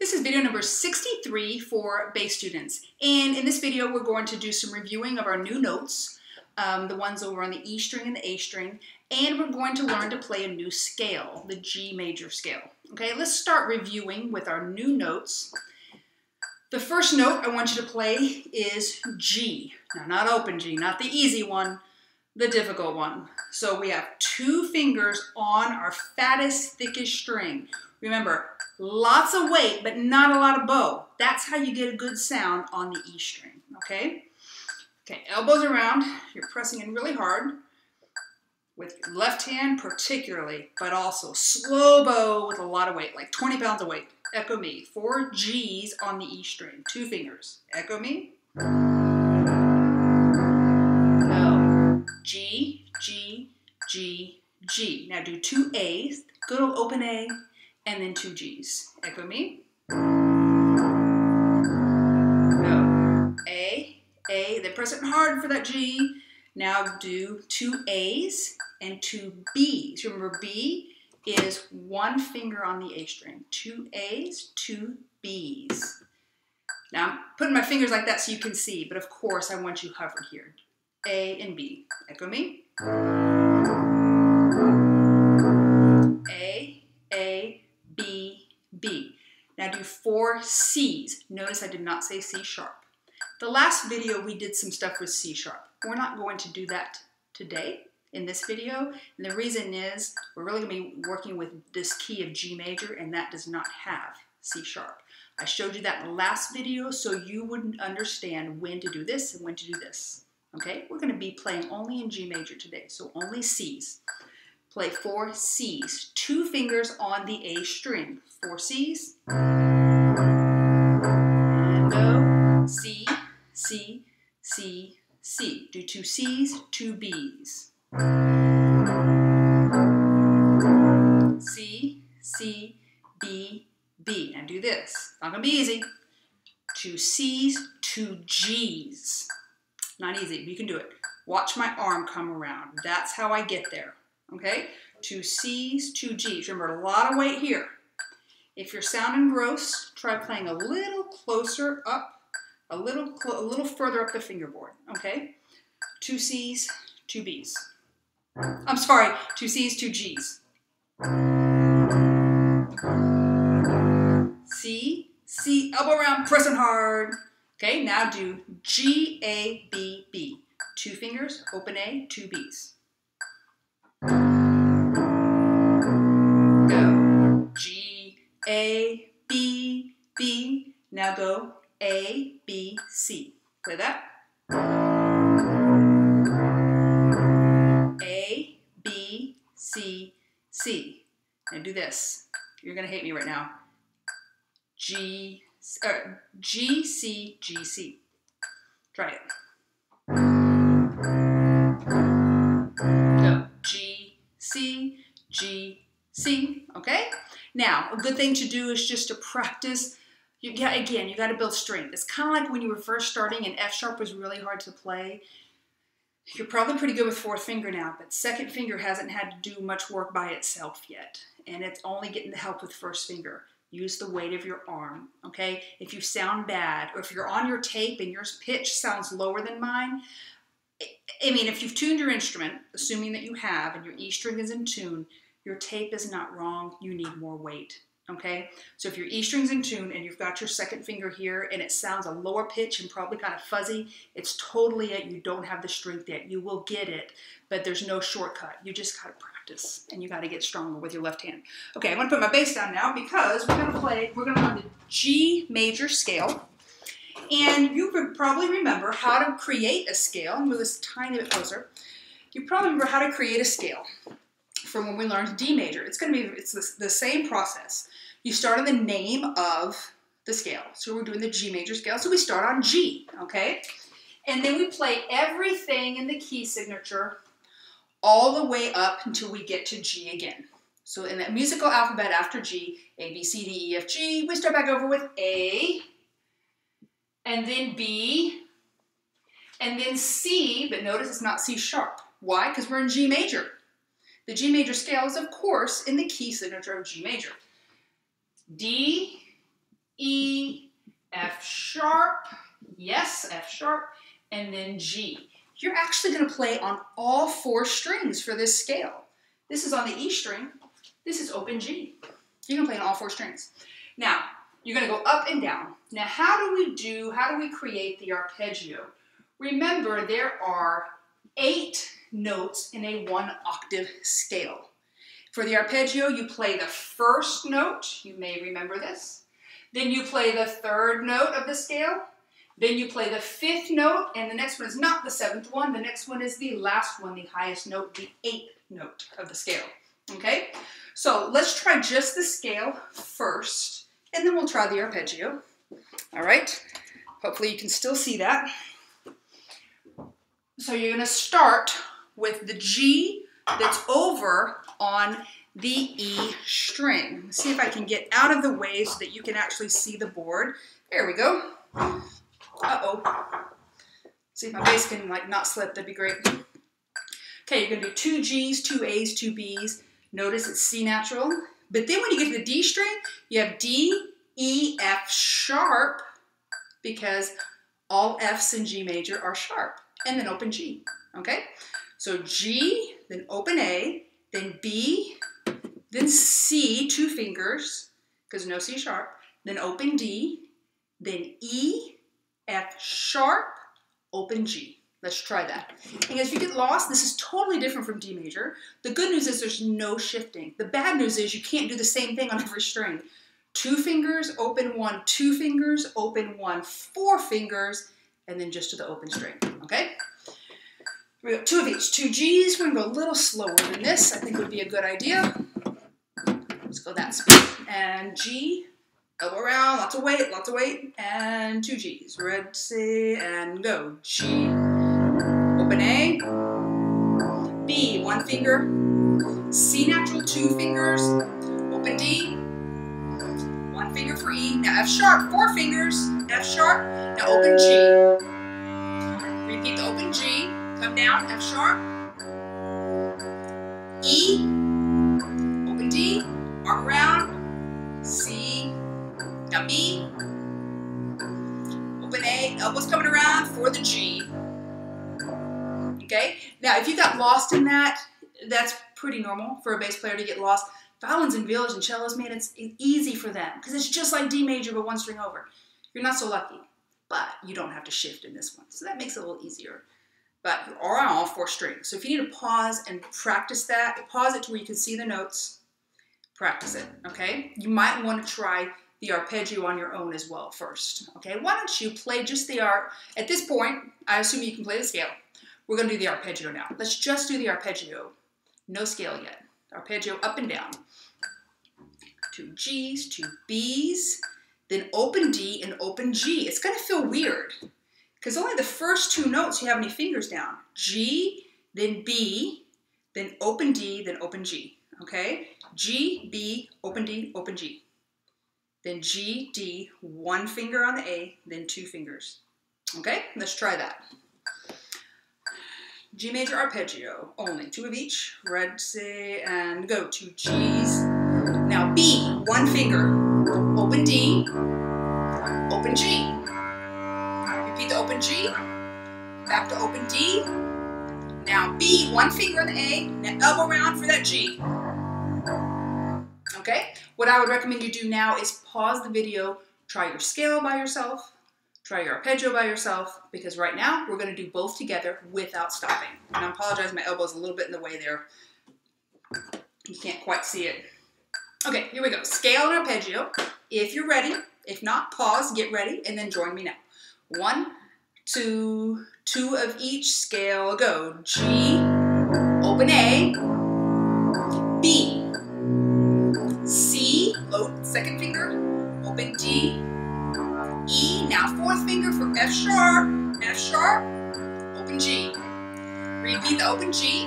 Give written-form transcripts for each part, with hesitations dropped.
This is video number 63 for bass students. And in this video, we're going to do some reviewing of our new notes, the ones over on the E string and the A string, and we're going to learn to play a new scale, the G major scale. Okay, let's start reviewing with our new notes. The first note I want you to play is G. Now, not open G, not the easy one, the difficult one. So we have 2 fingers on our fattest, thickest string. Remember, lots of weight, but not a lot of bow. That's how you get a good sound on the E string, okay? Okay, elbows around. You're pressing in really hard with your left hand particularly, but also slow bow with a lot of weight, like 20 pounds of weight. Echo me. 4 G's on the E string. 2 fingers. Echo me. No. G, G, G, G. Now do 2 A's. Good old open A. And then 2 G's. Echo me. No. A, then press it hard for that G. Now do 2 A's and 2 B's. Remember, B is 1 finger on the A string. 2 A's, 2 B's. Now I'm putting my fingers like that so you can see, but of course I want you hovered here. A and B. Echo me. A, B, B. Now do 4 C's. Notice I did not say C sharp. The last video we did some stuff with C sharp. We're not going to do that today in this video. And the reason is we're really going to be working with this key of G major, and that does not have C sharp. I showed you that in the last video so you wouldn't understand when to do this and when to do this. Okay? We're going to be playing only in G major today, so only C's. Play 4 C's, 2 fingers on the A string. 4 C's. And go. C, C, C, C. Do 2 C's, 2 B's. C, C, B, B. Now do this. It's not going to be easy. 2 C's, 2 G's. Not easy, but you can do it. Watch my arm come around. That's how I get there. Okay, 2 C's, 2 G's. Remember, a lot of weight here. If you're sounding gross, try playing a little closer up, a little further up the fingerboard. Okay, 2 C's, 2 B's. I'm sorry, 2 C's, 2 G's. C, C, elbow around, pressing hard. Okay, now do G, A, B, B. 2 fingers, open A, 2 B's. Go. G, A, B, B. Now go A, B, C. Play that. A, B, C, C. Now do this. You're going to hate me right now. G, C, G, C. Try it. Go. G, C, G, C. Okay? Now, a good thing to do is just to practice. Again, you got to build strength. It's kind of like when you were first starting and F sharp was really hard to play. You're probably pretty good with 4th finger now, but 2nd finger hasn't had to do much work by itself yet. And it's only getting the help with 1st finger. Use the weight of your arm, okay? If you sound bad, or if you're on your tape and your pitch sounds lower than mine, I mean, if you've tuned your instrument, assuming that you have, and your E string is in tune, your tape is not wrong. You need more weight, okay? So if your E string's in tune and you've got your 2nd finger here and it sounds a lower pitch and probably kind of fuzzy, it's totally it. You don't have the strength yet. You will get it, but there's no shortcut. You just got to practice, and you got to get stronger with your left hand. Okay, I'm going to put my bass down now because we're going to learn the G major scale. And you would probably remember how to create a scale. Move this tiny bit closer. You probably remember how to create a scale from when we learned D major. It's the same process. You start on the name of the scale. So we're doing the G major scale. So we start on G, okay? And then we play everything in the key signature all the way up until we get to G again. So in the musical alphabet after G, A, B, C, D, E, F, G, we start back over with A, and then B, and then C, but notice it's not C sharp. Why? Because we're in G major. The G major scale is, of course, in the key signature of G major. D, sharp, yes, F sharp, and then G. You're actually going to play on all 4 strings for this scale. This is on the E string. This is open G. You're going to play on all 4 strings. Now, you're going to go up and down. Now, how do we create the arpeggio? Remember, there are 8 notes in a 1-octave scale. For the arpeggio, you play the first note. You may remember this. Then you play the 3rd note of the scale. Then you play the 5th note, and the next one is not the 7th one. The next one is the last one, the highest note, the 8th note of the scale. Okay? So let's try just the scale first, and then we'll try the arpeggio. All right? Hopefully you can still see that. So you're going to start with the G that's over on the E string. Let's see if I can get out of the way so that you can actually see the board. There we go. Uh-oh. See if my bass can not slip, that'd be great. Okay, you're gonna do 2 G's, 2 A's, 2 B's. Notice it's C natural. But then when you get to the D string, you have D, E, F sharp, because all F's in G major are sharp, and then open G, okay? So G, then open A, then B, then C, 2 fingers, because no C sharp, then open D, then E, F sharp, open G. Let's try that. And if you get lost, this is totally different from D major. The good news is there's no shifting. The bad news is you can't do the same thing on every string. 2 fingers, open 1, 2 fingers, open 1, 4 fingers, and then just to the open string, okay? We got 2 of each, 2 G's. We're gonna go a little slower than this. I think would be a good idea. Let's go that speed. And G, elbow around, lots of weight, and 2 G's. Ready, say, and go. G, open A, B, 1 finger, C natural, 2 fingers, open D, 1 finger for E. Now F sharp, 4 fingers, F sharp, now open G. Repeat the open G, come down, F sharp, E, open D, arm around, C, now B, open A, elbows coming around for the G. Okay, now if you got lost in that, that's pretty normal for a bass player to get lost. Violins and violas and cellos, man, it's easy for them because it's just like D major but 1 string over. You're not so lucky, but you don't have to shift in this one, so that makes it a little easier. But you are on all 4 strings, so if you need to pause and practice that, pause it to where you can see the notes, practice it, okay? You might want to try the arpeggio on your own as well first, okay? Why don't you play just the at this point, I assume you can play the scale. We're going to do the arpeggio now. Let's just do the arpeggio. No scale yet. Arpeggio up and down. 2 G's, 2 B's, then open D and open G. It's going to feel weird because only the first 2 notes you have any fingers down. G, then B, then open D, then open G. Okay? G, B, open D, open G. Then G, D, 1 finger on the A, then 2 fingers. Okay? Let's try that. G major arpeggio, only 2 of each. Ready, and go. 2 G's. Now B, 1 finger. Open D, open G. Repeat the open G. Back to open D. Now B, 1 finger on the A. Now elbow round for that G. Okay? What I would recommend you do now is pause the video, try your scale by yourself, try your arpeggio by yourself, because right now we're going to do both together without stopping. And I apologize, my elbow's a little bit in the way there. You can't quite see it. Okay, here we go. Scale and arpeggio. If you're ready. If not, pause, get ready, and then join me now. 1, 2, 2 of each. Scale, go. G, open A, B, C, load 2nd finger, open D, E, now 4th finger for F sharp, open G. Repeat the open G,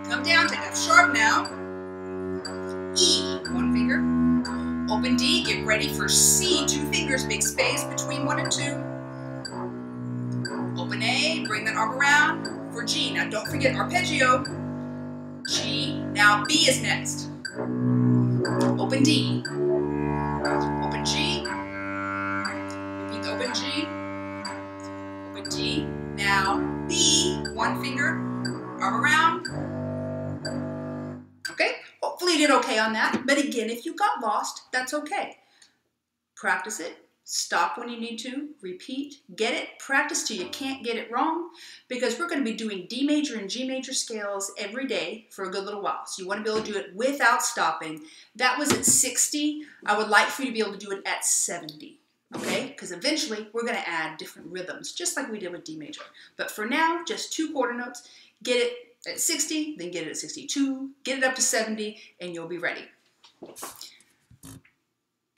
come down to F sharp now, E, 1 finger, open D, get ready for C, 2 fingers, big space between 1 and 2. Open A, bring that arm around for G. Now don't forget arpeggio, G, now B is next. Open D, open G, repeat the open G, hopefully you did okay on that. But again, if you got lost, that's okay. Practice it. Stop when you need to, repeat, get it, practice till you can't get it wrong, because we're going to be doing D major and G major scales every day for a good little while. So you want to be able to do it without stopping. That was at 60. I would like for you to be able to do it at 70, okay? Because eventually we're going to add different rhythms, just like we did with D major. But for now, just 2 quarter notes. Get it at 60, then get it at 62, get it up to 70, and you'll be ready.